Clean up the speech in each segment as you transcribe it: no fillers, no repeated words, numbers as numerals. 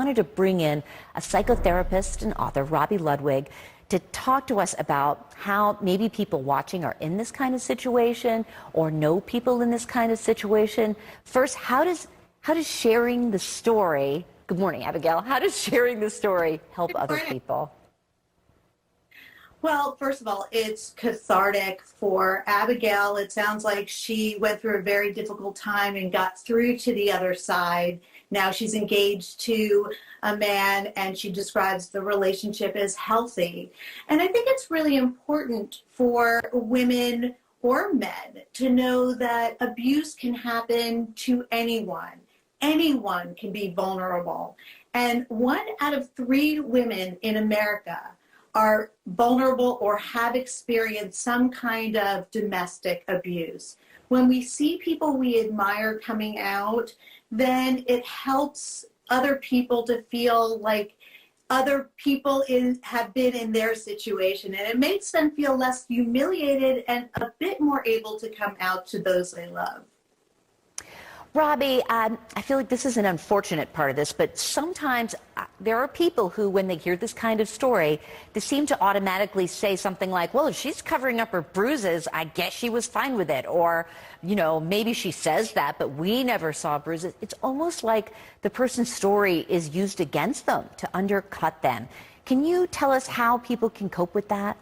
wanted to bring in a psychotherapist and author, Robi Ludwig, to talk to us about how maybe people watching are in this kind of situation or know people in this kind of situation. First, how does sharing the story, good morning, Abigail, how does sharing the story help other people? Well, first of all, it's cathartic for Abigail. It sounds like she went through a very difficult time and got through to the other side. Now she's engaged to a man and she describes the relationship as healthy. And I think it's really important for women or men to know that abuse can happen to anyone. Anyone can be vulnerable. And 1 out of 3 women in America are vulnerable or have experienced some kind of domestic abuse. When we see people we admire coming out, then it helps other people to feel like other people have been in their situation, and it makes them feel less humiliated and a bit more able to come out to those they love. Robi, I feel like this is an unfortunate part of this, but sometimes there are people who, when they hear this kind of story, they seem to automatically say something like, well, if she's covering up her bruises, I guess she was fine with it. Or, you know, maybe she says that, but we never saw bruises. It's almost like the person's story is used against them to undercut them. Can you tell us how people can cope with that?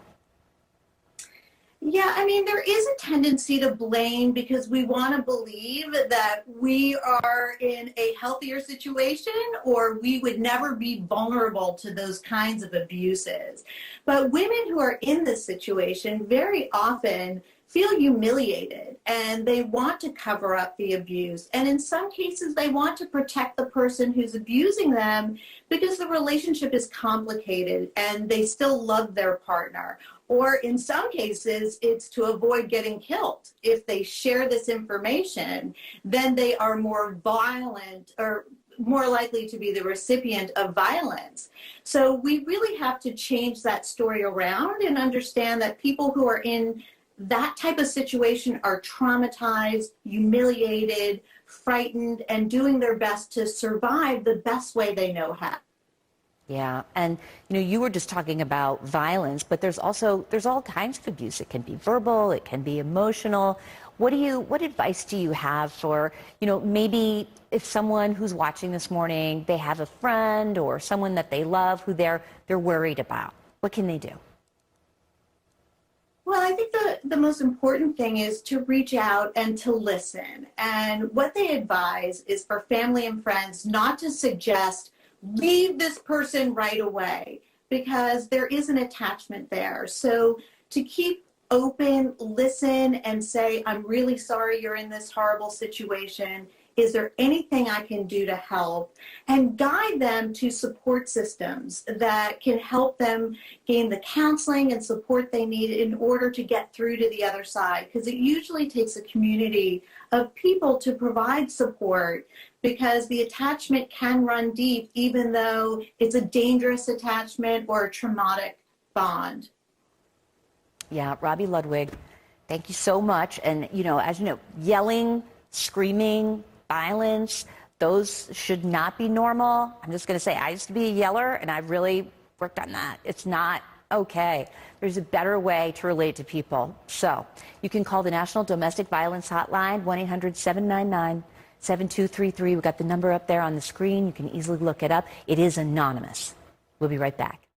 Yeah, I mean, there is a tendency to blame because we want to believe that we are in a healthier situation or we would never be vulnerable to those kinds of abuses. But women who are in this situation very often feel humiliated and they want to cover up the abuse. And in some cases, they want to protect the person who's abusing them because the relationship is complicated and they still love their partner. Or in some cases, it's to avoid getting killed. If they share this information, then they are more violent or more likely to be the recipient of violence. So we really have to change that story around and understand that people who are in that type of situation are traumatized, humiliated, frightened, and doing their best to survive the best way they know how. Yeah, and you know, you were just talking about violence, but there's all kinds of abuse. It can be verbal, it can be emotional. What advice do you have for, you know, maybe if someone who's watching this morning, they have a friend or someone that they love who they're worried about. What can they do? Well, I think the most important thing is to reach out and to listen. And what they advise is for family and friends not to suggest leave this person right away because there is an attachment there. So to keep open, listen, and say, I'm really sorry you're in this horrible situation. Is there anything I can do to help? And guide them to support systems that can help them gain the counseling and support they need in order to get through to the other side. Because it usually takes a community of people to provide support because the attachment can run deep even though it's a dangerous attachment or a traumatic bond. Yeah, Robi Ludwig, thank you so much. And, you know, as you know, yelling, screaming, violence, those should not be normal. I'm just going to say I used to be a yeller, and I've really worked on that. It's not okay. There's a better way to relate to people. So you can call the National Domestic Violence Hotline, 1-800-799-7233. We've got the number up there on the screen. You can easily look it up. It is anonymous. We'll be right back.